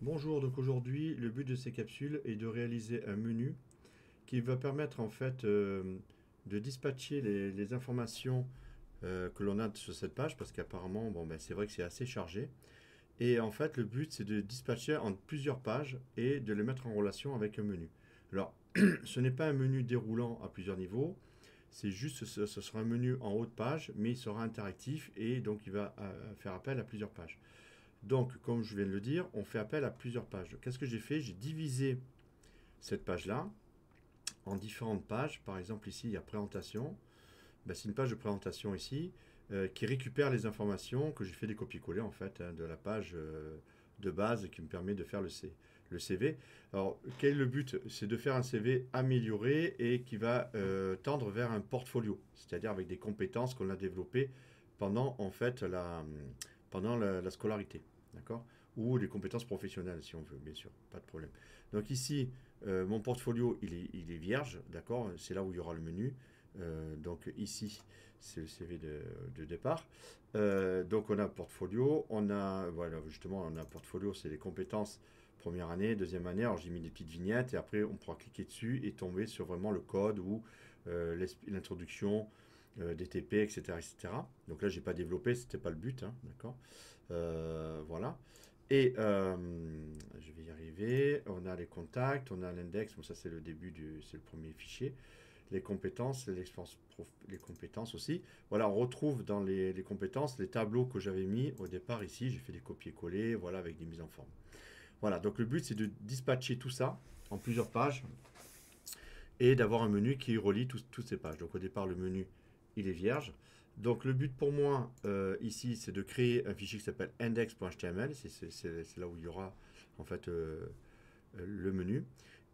Bonjour, donc aujourd'hui le but de ces capsules est de réaliser un menu qui va permettre en fait de dispatcher les informations que l'on a sur cette page parce qu'apparemment bon, ben, c'est vrai que c'est assez chargé et en fait le but c'est de dispatcher en plusieurs pages et de les mettre en relation avec un menu. Alors ce n'est pas un menu déroulant à plusieurs niveaux, c'est juste ce sera un menu en haut de page mais il sera interactif et donc il va faire appel à plusieurs pages. Donc, comme je viens de le dire, on fait appel à plusieurs pages. Qu'est-ce que j'ai fait? J'ai divisé cette page-là en différentes pages. Par exemple, ici, il y a présentation. Ben, c'est une page de présentation ici qui récupère les informations que j'ai fait des copier-coller en fait de la page de base qui me permet de faire le CV. Alors, quel est le but? C'est de faire un CV amélioré et qui va tendre vers un portfolio, c'est-à-dire avec des compétences qu'on a développées pendant en fait la scolarité, d'accord? Ou les compétences professionnelles si on veut, bien sûr, pas de problème. Donc ici, mon portfolio, il est vierge, d'accord? C'est là où il y aura le menu. Donc ici, c'est le CV de départ. Donc on a un portfolio, on a, voilà, justement, on a un portfolio, c'est les compétences première année, deuxième année. Alors j'ai mis des petites vignettes et après on pourra cliquer dessus et tomber sur vraiment le code ou l'introduction des TP, etc., etc. Donc là, j'ai pas développé, c'était pas le but, hein, d'accord. Voilà. Et je vais y arriver. On a les contacts, on a l'index. Bon, ça c'est le début c'est le premier fichier. Les compétences, les compétences aussi. Voilà, on retrouve dans les compétences les tableaux que j'avais mis au départ ici. J'ai fait des copier-coller, voilà, avec des mises en forme. Voilà, donc le but c'est de dispatcher tout ça en plusieurs pages et d'avoir un menu qui relie toutes ces pages. Donc au départ, le menu, il est vierge. Donc le but pour moi ici, c'est de créer un fichier qui s'appelle index.html. C'est là où il y aura en fait le menu.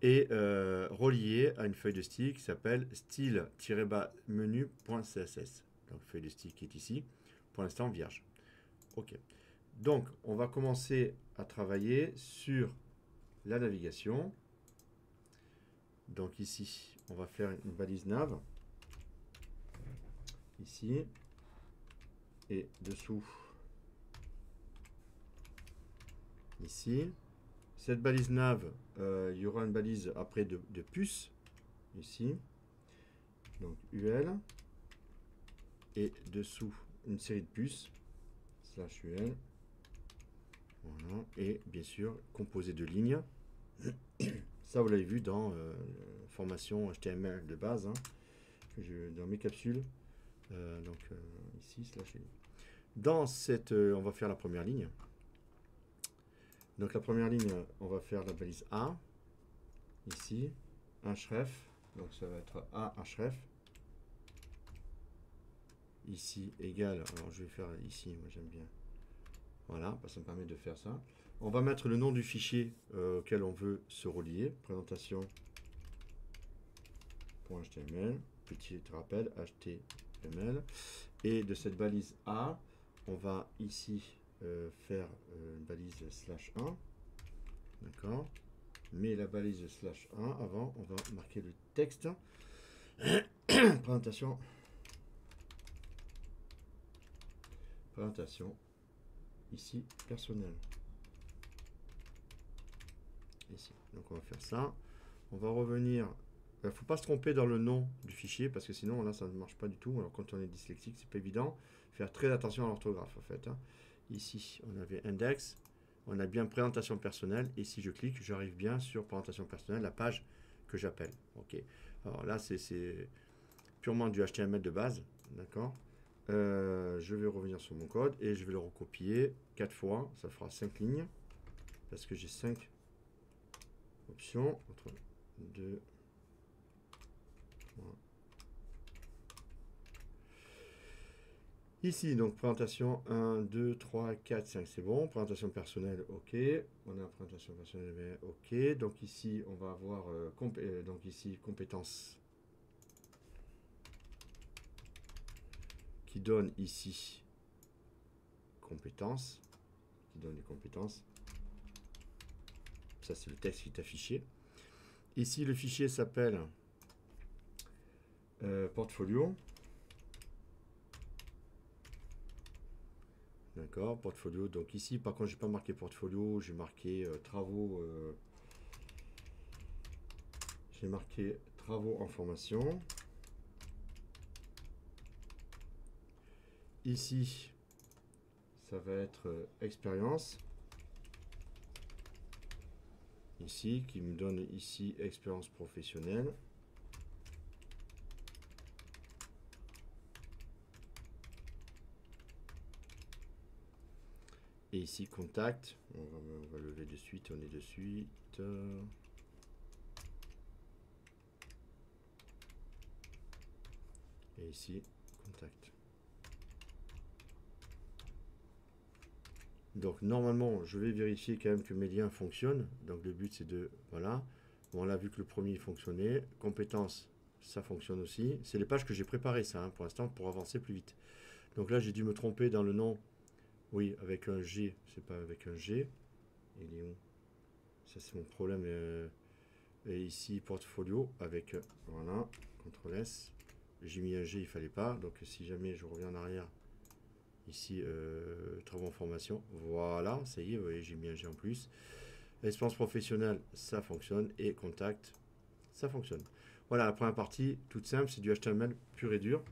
Et relié à une feuille de style qui s'appelle style-menu.css. Donc feuille de style qui est ici, pour l'instant vierge. Ok. Donc on va commencer à travailler sur la navigation. Donc ici, on va faire une balise nav. Ici. Et dessous. Ici. Cette balise nav, il y aura une balise après de puce. Ici. Donc UL. Et dessous, une série de puces. Slash UL. Voilà. Et bien sûr, composé de lignes. Ça, vous l'avez vu dans formation HTML de base. Hein, dans mes capsules. Ici, slash UL. Dans cette, on va faire la première ligne. Donc la première ligne, on va faire la balise A. Ici, href. Donc ça va être A href. Ici, égal. Alors je vais faire ici, moi j'aime bien. Voilà, ça me permet de faire ça. On va mettre le nom du fichier auquel on veut se relier. Présentation.html. Petit rappel, HTML. Et de cette balise A, on va ici faire une balise slash 1. D'accord. Mais la balise slash 1, avant, on va marquer le texte. Présentation. Présentation. Ici, personnel. Ici. Donc on va faire ça. On va revenir. Il ne faut pas se tromper dans le nom du fichier parce que sinon là ça ne marche pas du tout. Alors quand on est dyslexique, c'est pas évident. Faire très attention à l'orthographe en fait. Hein. Ici, on avait index. On a bien présentation personnelle. Et si je clique, j'arrive bien sur présentation personnelle, la page que j'appelle. Ok. Alors là, c'est purement du HTML de base. D'accord. Je vais revenir sur mon code et je vais le recopier 4 fois. Ça fera 5 lignes. Parce que j'ai 5 options. Entre 2, 3. Ici, donc présentation 1, 2, 3, 4, 5, c'est bon. Présentation personnelle, ok. On a présentation personnelle, ok. Donc ici, on va avoir donc ici compétences qui donne ici compétences, qui donne les compétences. Ça, c'est le texte qui est affiché. Ici, le fichier s'appelle portfolio. D'accord, portfolio. Donc ici, par contre, j'ai pas marqué portfolio, j'ai marqué travaux. J'ai marqué travaux en formation. Ici, ça va être expérience. Ici, qui me donne ici expérience professionnelle. Et ici, contact. On va lever de suite, on est de suite. Et ici, contact. Donc, normalement, je vais vérifier quand même que mes liens fonctionnent. Donc, le but, c'est de... Voilà. Bon, on a vu que le premier fonctionnait. Compétences, ça fonctionne aussi. C'est les pages que j'ai préparées, ça, hein, pour l'instant, pour avancer plus vite. Donc là, j'ai dû me tromper dans le nom. Oui, avec un G, c'est pas avec un G. Il est où? Ça, c'est mon problème. Et ici, portfolio, avec... voilà, CTRL S. J'ai mis un G, il fallait pas. Donc, si jamais je reviens en arrière, ici, travaux en formation. Voilà, ça y est, vous voyez, j'ai mis un G en plus. Expérience professionnelle, ça fonctionne. Et contact, ça fonctionne. Voilà, la première partie, toute simple, c'est du HTML pur et dur.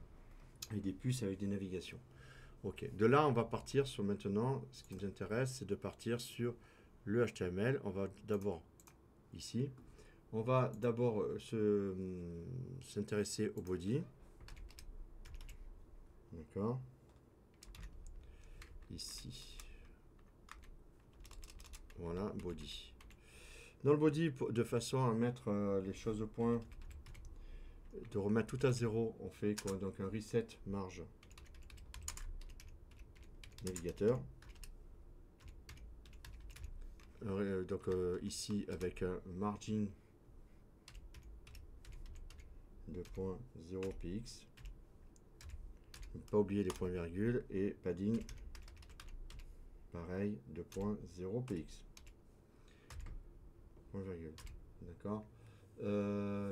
Et des puces avec des navigations. Ok, de là, on va partir sur maintenant, ce qui nous intéresse, c'est de partir sur le HTML. On va d'abord, ici, on va d'abord s'intéresser au body. D'accord. Ici. Voilà, body. Dans le body, de façon à mettre les choses au point, de remettre tout à zéro, on fait quoi? Donc un reset marge navigateur. Donc ici avec un margin de 0.0px. Ne pas oublier les points virgules et padding pareil de 0.0px. Point virgule. D'accord.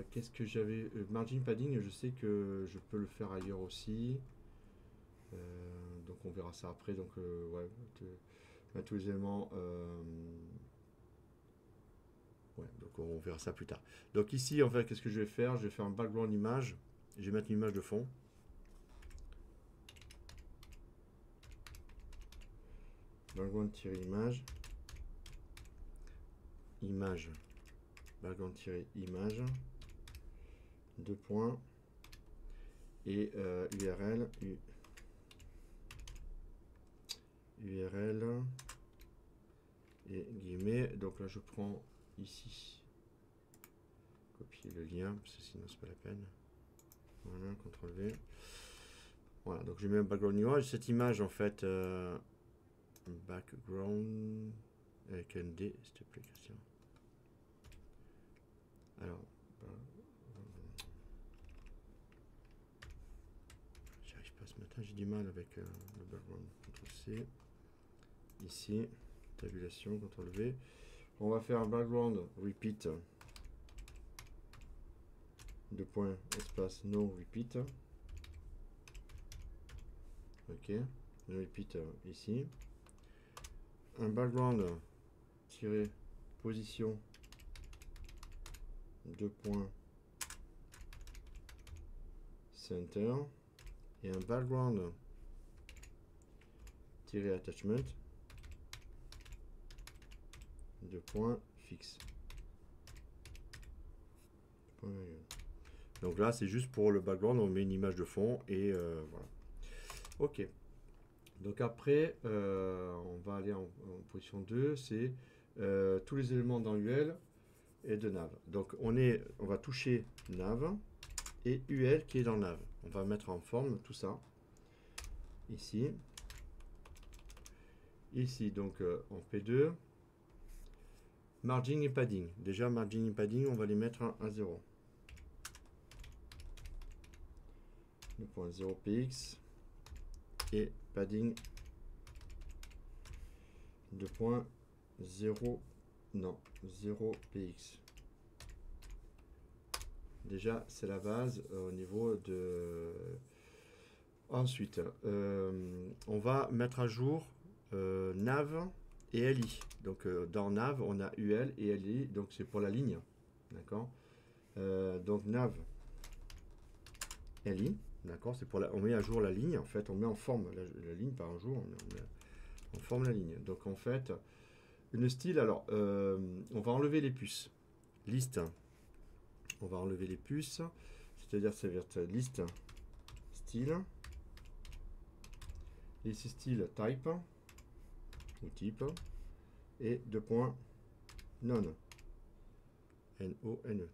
Qu'est-ce que j'avais margin padding, je sais que je peux le faire ailleurs aussi. Donc on verra ça après. Donc ouais, tous les éléments. Ouais, donc on verra ça plus tard. Donc ici, en fait, qu'est-ce que je vais faire? Je vais faire un background image. Je vais mettre une image de fond. Background-image. Image. Background-image. Deux points. Et URL. URL. Et guillemets. Donc là, je prends ici. Copier le lien, parce que sinon, c'est pas la peine. Voilà, CTRL V. Voilà, donc je mets un background image. Cette image, en fait, background avec un D, s'il te plaît, Christian. Alors, j'arrive pas ce matin, j'ai du mal avec le background. CTRL C. Ici, tabulation, CTRL V. On va faire un background repeat. Deux points, espace, no repeat. Ok, no repeat ici. Un background tiré position. Deux points, center. Et un background tiré attachment. Deux points, fixe. Donc là, c'est juste pour le background, on met une image de fond et voilà. Ok. Donc après, on va aller en position 2, c'est tous les éléments dans UL et de nav. Donc on va toucher nav et UL qui est dans nav. On va mettre en forme tout ça. Ici. Ici, donc en P2. Margin et padding. Déjà, margin et padding, on va les mettre à 0. 2.0px et padding 2.0 non 0px. Déjà c'est la base au niveau de. Ensuite on va mettre à jour nav et li. Donc dans nav, on a ul et li, donc c'est pour la ligne. D'accord. Donc nav li, d'accord, c'est pour on met à jour la ligne, en fait, on met en forme la ligne par un jour, on forme la ligne. Donc en fait, une style, alors on va enlever les puces. Liste, on va enlever les puces, c'est-à-dire ça va être liste style. Ici style type ou type et deux points none, N-O-N-E.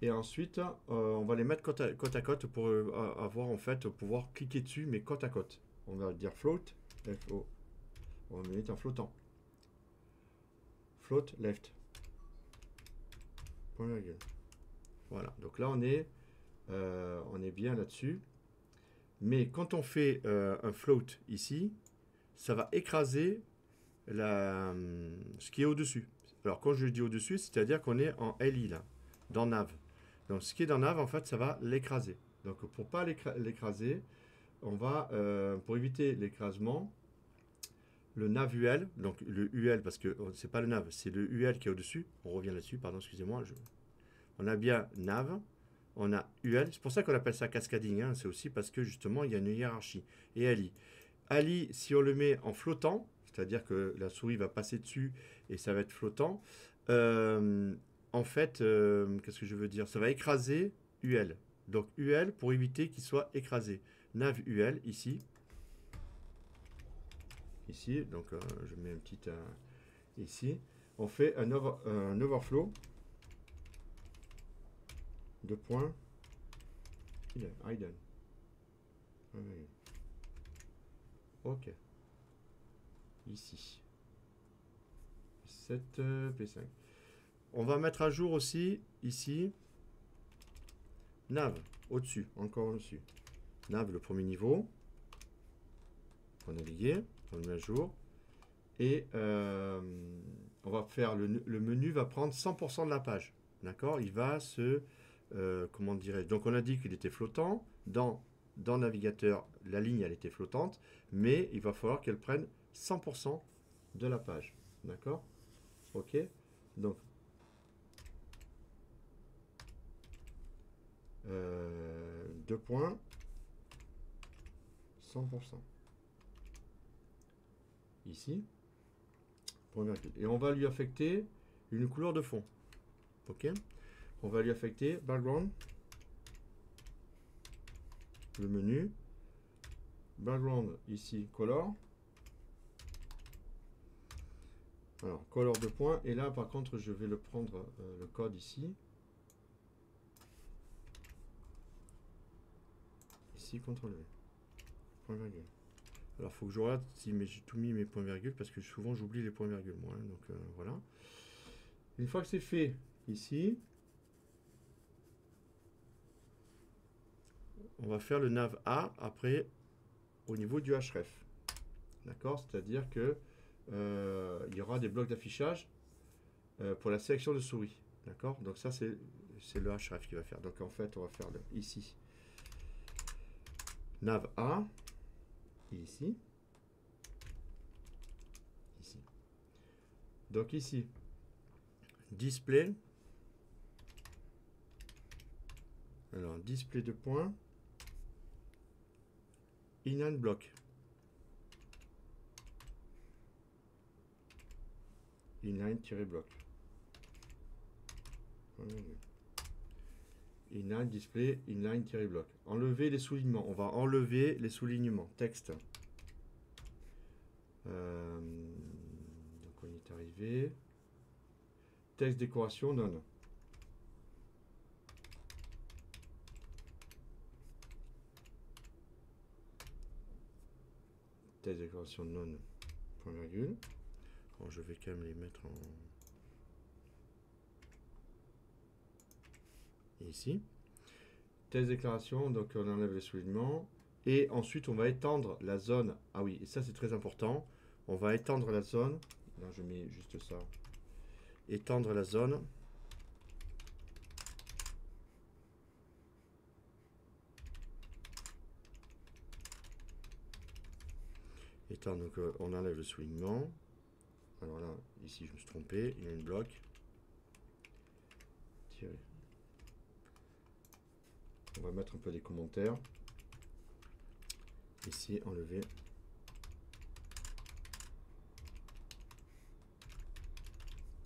Et ensuite on va les mettre côte à côte pour avoir en fait pouvoir cliquer dessus mais côte à côte. On va dire float, F-O, on va mettre un flottant, float left, point virgule. Voilà, donc là on est bien là-dessus. Mais quand on fait un float ici, ça va écraser ce qui est au-dessus. Alors quand je dis au-dessus, c'est-à-dire qu'on est en LI là, dans nav. Donc ce qui est dans nav, en fait, ça va l'écraser. Donc pour pas l'écraser, on va, pour éviter l'écrasement, le nav UL, donc le UL, parce que c'est pas le nav, c'est le UL qui est au-dessus. On revient là-dessus, pardon, excusez-moi. On a bien nav. On a UL, c'est pour ça qu'on appelle ça cascading, hein. C'est aussi parce que justement il y a une hiérarchie. Et Ali. Ali, si on le met en flottant, c'est-à-dire que la souris va passer dessus et ça va être flottant, en fait, qu'est-ce que je veux dire? Ça va écraser UL. Donc UL pour éviter qu'il soit écrasé. Nav UL ici. Ici, donc je mets un petit ici. On fait un overflow. Deux points. Hidden. Ok. Ici. 7 P5. On va mettre à jour aussi, ici, nav, au-dessus, encore au-dessus. Nav, le premier niveau. On a naviguer, on le met à jour. Et on va faire, le menu va prendre 100% de la page. D'accord. Il va se... comment dirais-je? Donc on a dit qu'il était flottant. Dans le navigateur, la ligne, elle était flottante. Mais il va falloir qu'elle prenne 100% de la page. D'accord. Ok. Donc, deux points, 100%. Ici. Et on va lui affecter une couleur de fond. Ok. On va lui affecter background, le menu, background ici, color. Alors, color de points. Et là, par contre, je vais le prendre, le code ici. Ici, CTRL V. Point virgule. Alors, il faut que je regarde si j'ai tout mis mes points virgules, parce que souvent, j'oublie les points virgules, moi. Hein, donc, voilà. Une fois que c'est fait, ici, on va faire le nav A, après, au niveau du href. D'accord? C'est-à-dire que il y aura des blocs d'affichage pour la sélection de souris. D'accord? Donc ça, c'est le href qui va faire. Donc en fait, on va faire ici. Nav A, et ici. Ici. Donc ici, display. Alors, display de points. Inline block. Inline-block. Inline display, inline-block. Enlever les soulignements. On va enlever les soulignements. Texte. Donc on y est arrivé. Texte décoration, non. Texte décoration, non. Point virgule. Bon, je vais quand même les mettre en... Et ici. Test déclaration, donc on enlève les soulignements. Et ensuite, on va étendre la zone. Ah oui, et ça c'est très important. On va étendre la zone. Là, je mets juste ça. Étendre la zone. Attends, donc on enlève le soulignement. Alors là, ici je me suis trompé, il y a une bloc. Tirer. On va mettre un peu des commentaires. Ici, enlever.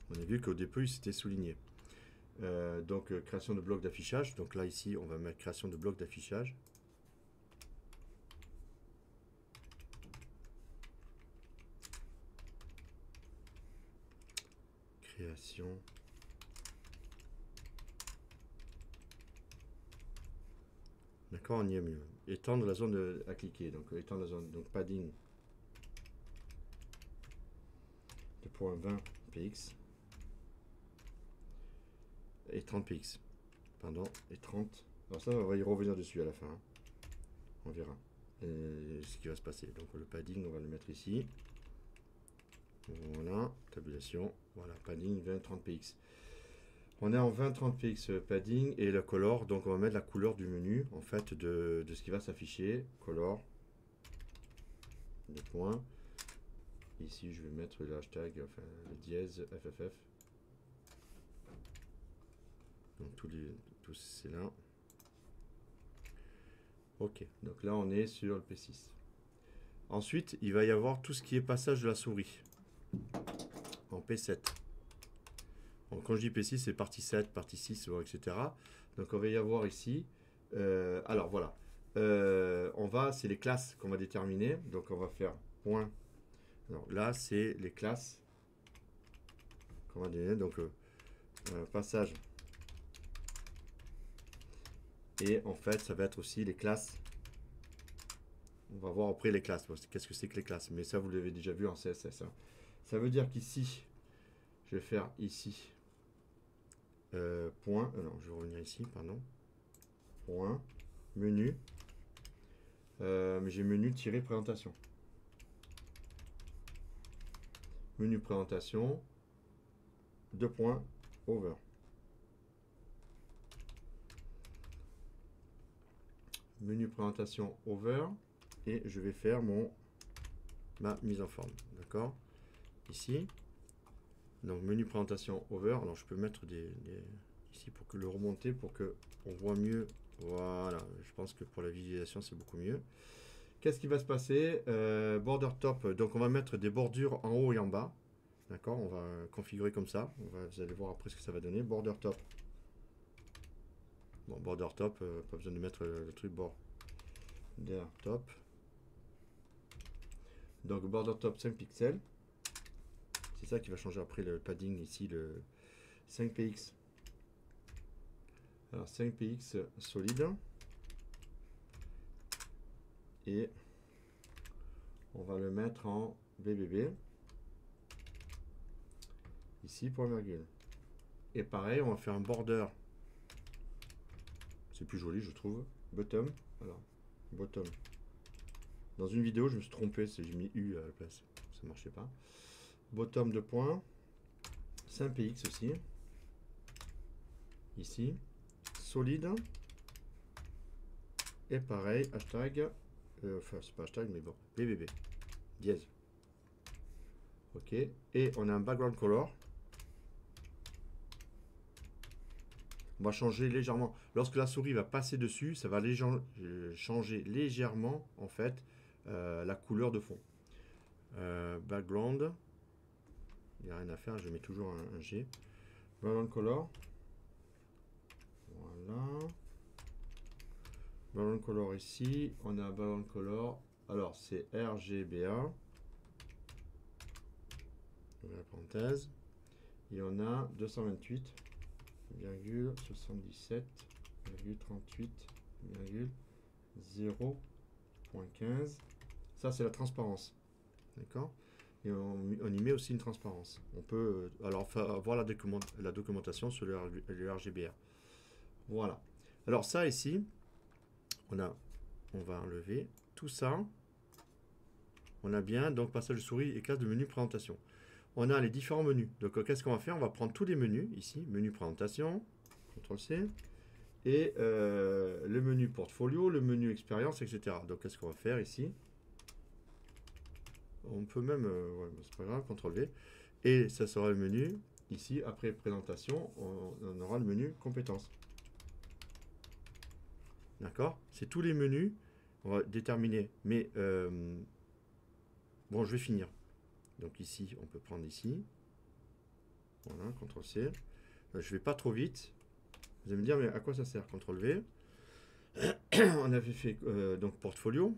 On a vu qu'au début, c'était souligné. Donc, création de bloc d'affichage. Donc là, ici, on va mettre création de bloc d'affichage. Création. D'accord, on y est mieux. Étendre la zone à cliquer. Donc, étendre la zone. Donc, padding de 2.20 px. Et 30 px. Pardon, et 30. Alors ça, on va y revenir dessus à la fin. Hein. On verra ce qui va se passer. Donc le padding, on va le mettre ici. Voilà, tabulation. Voilà, padding 20-30 px. On est en 20-30 px padding et le color. Donc on va mettre la couleur du menu, en fait, de ce qui va s'afficher. Color. Deux points. Ici, je vais mettre le hashtag, enfin, le dièse FFF. Donc tous c'est là. Ok, donc là on est sur le P6. Ensuite, il va y avoir tout ce qui est passage de la souris en P7. Donc, quand je dis P6, c'est partie 7, partie 6, etc. Donc on va y avoir ici. Alors voilà. C'est les classes qu'on va déterminer. Donc on va faire point. Alors, là, c'est les classes qu'on va donner. Donc passage. Et en fait, ça va être aussi les classes. On va voir après les classes. Qu'est-ce que c'est que les classes? Mais ça, vous l'avez déjà vu en CSS. Hein. Ça veut dire qu'ici, je vais faire ici. Point. Non, je vais revenir ici, pardon. Point. Menu. Mais j'ai menu tiré présentation. Menu présentation. 2 points. Over. Menu présentation over. Et je vais faire ma mise en forme. D'accord? Ici. Donc menu présentation over. Alors je peux mettre ici pour que le remonter, pour que on voit mieux. Voilà, je pense que pour la visualisation c'est beaucoup mieux. Qu'est-ce qui va se passer? Border top, donc on va mettre des bordures en haut et en bas. D'accord, on va configurer comme ça. Vous allez voir après ce que ça va donner. Border top. Bon, border top, pas besoin de mettre le truc border top. Donc border top 5 pixels. C'est ça qui va changer après le padding ici, le 5px. Alors 5px solide. Et on va le mettre en BBB. Ici, point virgule. Et pareil, on va faire un border. C'est plus joli, je trouve. Bottom. Alors, bottom. Dans une vidéo, je me suis trompé, j'ai mis U à la place. Ça ne marchait pas. Bottom de point. 5px aussi. Ici. Solide. Et pareil, hashtag. Enfin, c'est pas hashtag, mais bon. BBB. Dièse. Ok. Et on a un background color. On va changer légèrement. Lorsque la souris va passer dessus, ça va changer légèrement, en fait, la couleur de fond. Background. Il n'y a rien à faire, je mets toujours un G. Background color. Voilà. Background color ici. On a background color. Alors, c'est RGBA. La parenthèse. Et on a 228,77,38,0.15. Ça, c'est la transparence. D'accord? Et on y met aussi une transparence. On peut alors voir la documentation sur le RGBA. Voilà. Alors ça ici, on va enlever tout ça. On a bien donc passage de souris et classe de menu présentation. On a les différents menus. Donc qu'est-ce qu'on va faire? On va prendre tous les menus ici, menu présentation, CTRL-C, et le menu portfolio, le menu expérience, etc. Donc qu'est-ce qu'on va faire ici? On peut même, ouais, c'est pas grave, CTRL V. Et ça sera le menu. Ici, après présentation, on aura le menu compétences. D'accord? C'est tous les menus. On va déterminer. Mais bon, je vais finir. Donc ici, on peut prendre ici. Voilà, CTRL C. Je ne vais pas trop vite. Vous allez me dire, mais à quoi ça sert? CTRL V. On avait fait donc portfolio.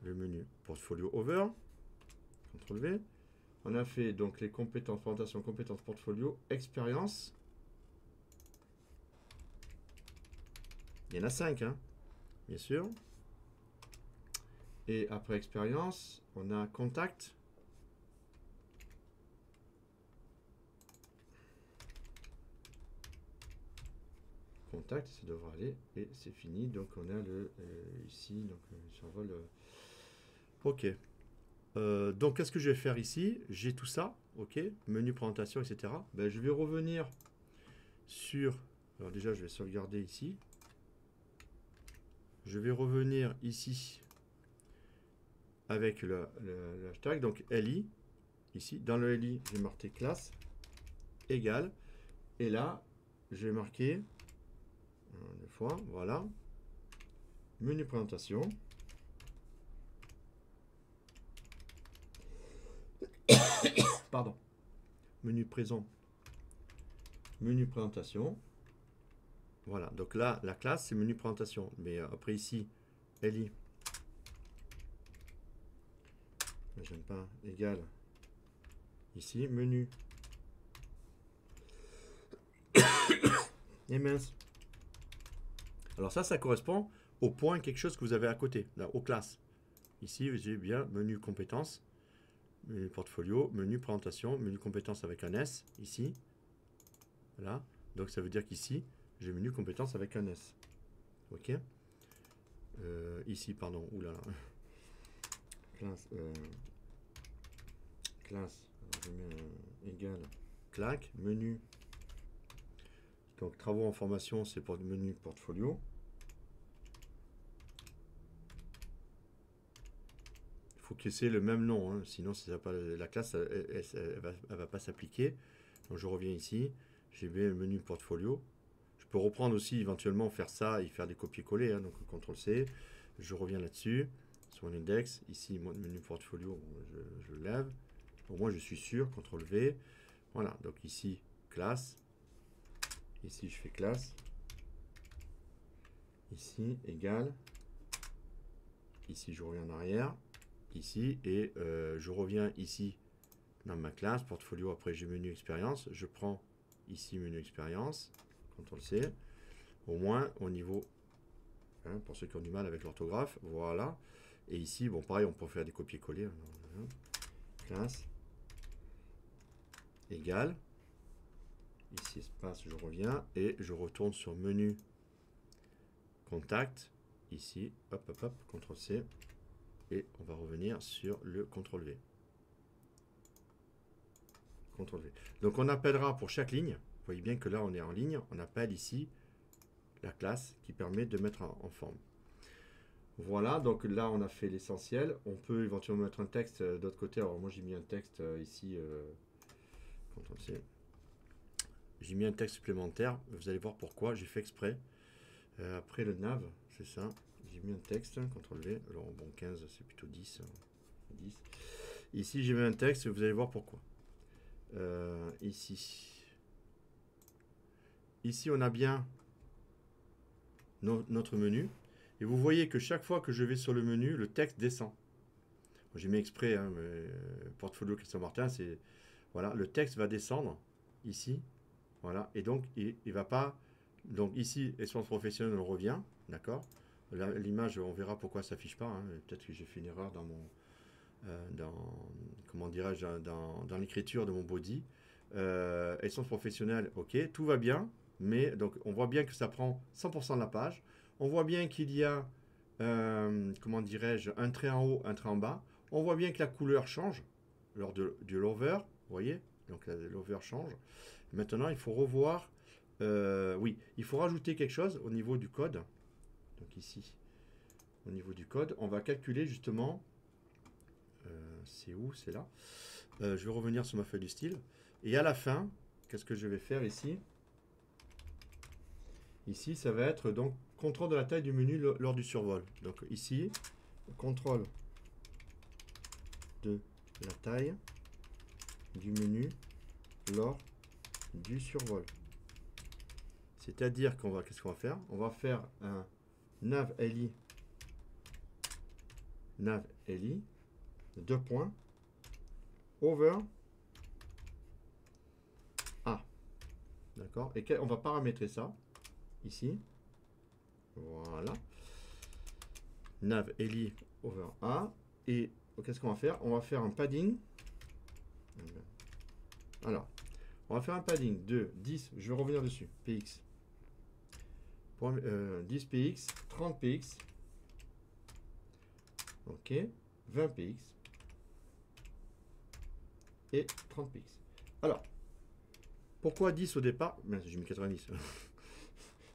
Le menu portfolio over. CTRL V. On a fait donc les compétences, présentation, compétences, portfolio, expérience. Il y en a 5, hein, bien sûr. Et après expérience, on a contact. Contact, ça devrait aller. Et c'est fini. Donc on a le ici, donc survol. Ok. Donc qu'est-ce que je vais faire ici? J'ai tout ça, ok. Menu présentation, etc. Ben, je vais revenir sur. Alors déjà, je vais sauvegarder ici. Je vais revenir ici avec le hashtag, donc LI. Ici, dans le LI, j'ai marqué classe égale. Et là, je vais marquer deux fois, voilà. Menu présentation. Pardon. Menu présent. Menu présentation. Voilà, donc là, la classe, c'est menu présentation. Mais après ici, LI. J'aime pas, égal. Ici, menu. Et mince. Alors ça correspond au point quelque chose que vous avez à côté, là, aux classes. Ici, j'ai bien menu compétences, menu portfolio, menu présentation, menu compétences avec un S, ici. Voilà. Donc ça veut dire qu'ici, j'ai menu compétences avec un S. Ok. Ici, pardon. Oulala. Classe. Classe. Alors, je mets égal. Clac. Menu. Donc travaux en formation, c'est pour le menu portfolio. Il faut que c'est le même nom, hein, sinon pas, la classe elle va pas s'appliquer. Donc je reviens ici, j'ai bien le menu portfolio. Je peux reprendre aussi éventuellement faire ça et faire des copier-coller, hein, donc CTRL C. Je reviens là-dessus, sur l'index, ici mon menu portfolio, je lève. Au moins je suis sûr, CTRL V. Voilà, donc ici classe. Ici je fais classe. Ici égal. Ici je reviens en arrière. Ici et je reviens ici dans ma classe, portfolio, après j'ai menu expérience, je prends ici menu expérience, CTRL C, au moins au niveau, hein, pour ceux qui ont du mal avec l'orthographe, voilà, et ici, bon pareil, on peut faire des copier-coller, hein, classe, égal, ici espace, je reviens, et je retourne sur menu, contact, ici, hop, hop, hop, CTRL C, et on va revenir sur le CTRL V. CTRL V. Donc on appellera pour chaque ligne, vous voyez bien que là on est en ligne, on appelle ici la classe qui permet de mettre en forme. Voilà, donc là on a fait l'essentiel. On peut éventuellement mettre un texte d'autre côté. Alors moi j'ai mis un texte ici, CTRL C. J'ai mis un texte supplémentaire, vous allez voir pourquoi, j'ai fait exprès. Après le nav, c'est ça, j'ai mis un texte, CTRL V, alors bon 15 c'est plutôt 10. 10. Ici j'ai mis un texte, vous allez voir pourquoi. Ici on a bien notre menu. Et vous voyez que chaque fois que je vais sur le menu, le texte descend. J'ai mis exprès, hein, portfolio Christian Martin, c'est voilà, le texte va descendre ici, voilà, et donc il va pas. Donc ici, expérience professionnelle, on revient, d'accord. L'image, on verra pourquoi ça s'affiche pas. Hein, peut-être que j'ai fait une erreur dans mon, comment dirais-je, dans l'écriture de mon body. Expérience professionnelle, ok, tout va bien. Mais donc on voit bien que ça prend 100% de la page. On voit bien qu'il y a, comment dirais-je, un trait en haut, un trait en bas. On voit bien que la couleur change lors du l'over, vous voyez. Donc l'over change. Maintenant, il faut revoir. Oui, il faut rajouter quelque chose au niveau du code. Donc ici, au niveau du code, on va calculer justement, c'est où? C'est là. Je vais revenir sur ma feuille du style. Et à la fin, qu'est-ce que je vais faire ici? Ici, ça va être donc contrôle de la taille du menu lors du survol. Donc ici, contrôle de la taille du menu lors du survol. C'est-à-dire qu'on va, qu'est-ce qu'on va faire? On va faire un nav li, deux points, over A. D'accord? Et on va paramétrer ça ici. Voilà. Nav li over A. Et qu'est-ce qu'on va faire? On va faire un padding. Alors, on va faire un padding de 10. Je vais revenir dessus. Px. 10 px, 30 px. Ok. 20 px. Et 30 px. Alors, pourquoi 10 au départ? J'ai mis 90.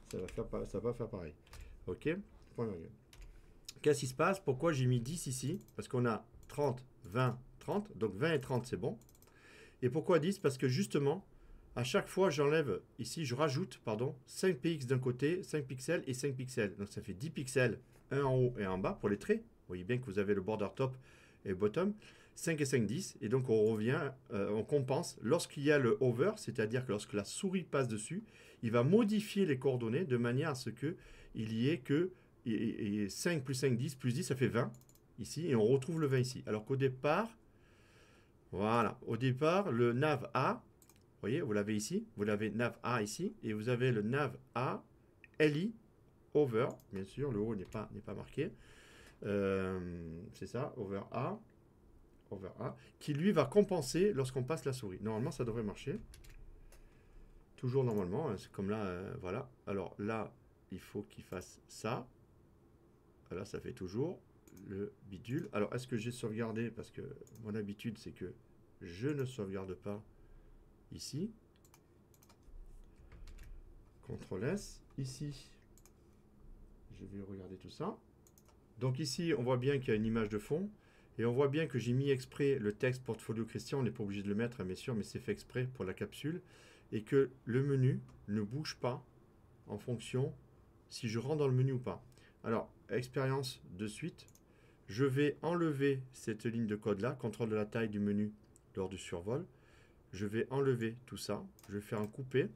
ça va faire pareil. Ok. Qu'est-ce qui se passe? Pourquoi j'ai mis 10 ici? Parce qu'on a 30, 20, 30. Donc 20 et 30, c'est bon. Et pourquoi 10? Parce que justement, à chaque fois, j'enlève, ici, je rajoute, pardon, 5 px d'un côté, 5 pixels et 5 pixels. Donc ça fait 10 pixels, un en haut et un en bas pour les traits. Vous voyez bien que vous avez le border top et bottom. 5 et 5, 10. Et donc on revient, on compense. Lorsqu'il y a le over, c'est-à-dire que lorsque la souris passe dessus, il va modifier les coordonnées de manière à ce qu'il y ait que 5 plus 5, 10, plus 10, ça fait 20 ici. Et on retrouve le 20 ici. Alors qu'au départ, voilà, au départ, le nav A, vous voyez, vous l'avez ici, vous l'avez nav A ici, et vous avez le nav A, li, over, bien sûr, le haut n'est pas marqué, c'est ça, over A, qui lui va compenser lorsqu'on passe la souris. Normalement, ça devrait marcher. Toujours normalement, hein, c'est comme là, voilà. Alors là, il faut qu'il fasse ça. Là, ça fait toujours le bidule. Alors, est-ce que j'ai sauvegardé? Parce que mon habitude, c'est que je ne sauvegarde pas ici. CTRL S. Ici, je vais regarder tout ça. Donc ici, on voit bien qu'il y a une image de fond. Et on voit bien que j'ai mis exprès le texte portfolio Christian. On n'est pas obligé de le mettre, bien sûr, mais c'est fait exprès pour la capsule. Et que le menu ne bouge pas en fonction si je rentre dans le menu ou pas. Alors, expérience de suite. Je vais enlever cette ligne de code-là, contrôle de la taille du menu lors du survol. Je vais enlever tout ça. Je vais faire un coupé.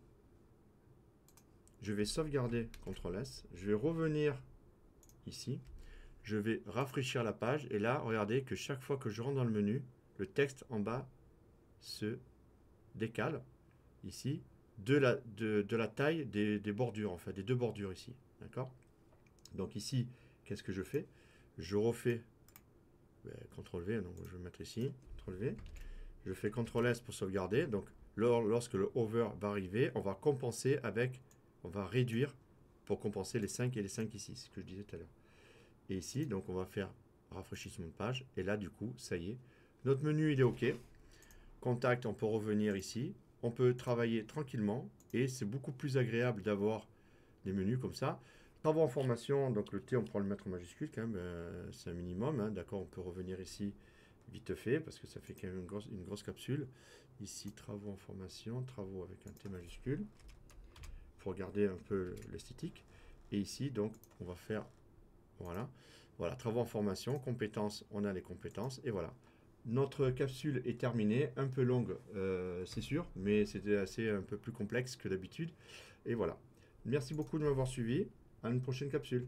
Je vais sauvegarder CTRL S. Je vais revenir ici. Je vais rafraîchir la page. Et là, regardez que chaque fois que je rentre dans le menu, le texte en bas se décale ici de la taille des bordures, en fait, des deux bordures ici. D'accord? Donc ici, qu'est-ce que je fais? Je refais CTRL V, donc je vais mettre ici, CTRL V. Je fais CTRL S pour sauvegarder. Donc lorsque le over va arriver, on va compenser avec, on va réduire pour compenser les 5 et les 5 ici, c'est ce que je disais tout à l'heure. Et ici, donc on va faire rafraîchissement de page. Et là, du coup, ça y est. Notre menu, il est OK. Contact, on peut revenir ici. On peut travailler tranquillement. Et c'est beaucoup plus agréable d'avoir des menus comme ça. Travaux en formation, donc le T, on pourra le mettre en majuscule quand même. C'est un minimum. Hein, d'accord, on peut revenir ici vite fait parce que ça fait quand même une grosse capsule. Ici, travaux en formation, travaux avec un T majuscule. Pour regarder un peu l'esthétique. Et ici, donc, on va faire... Voilà, travaux en formation, compétences, on a les compétences, et voilà. Notre capsule est terminée, un peu longue, c'est sûr, mais c'était un peu plus complexe que d'habitude. Et voilà. Merci beaucoup de m'avoir suivi. À une prochaine capsule.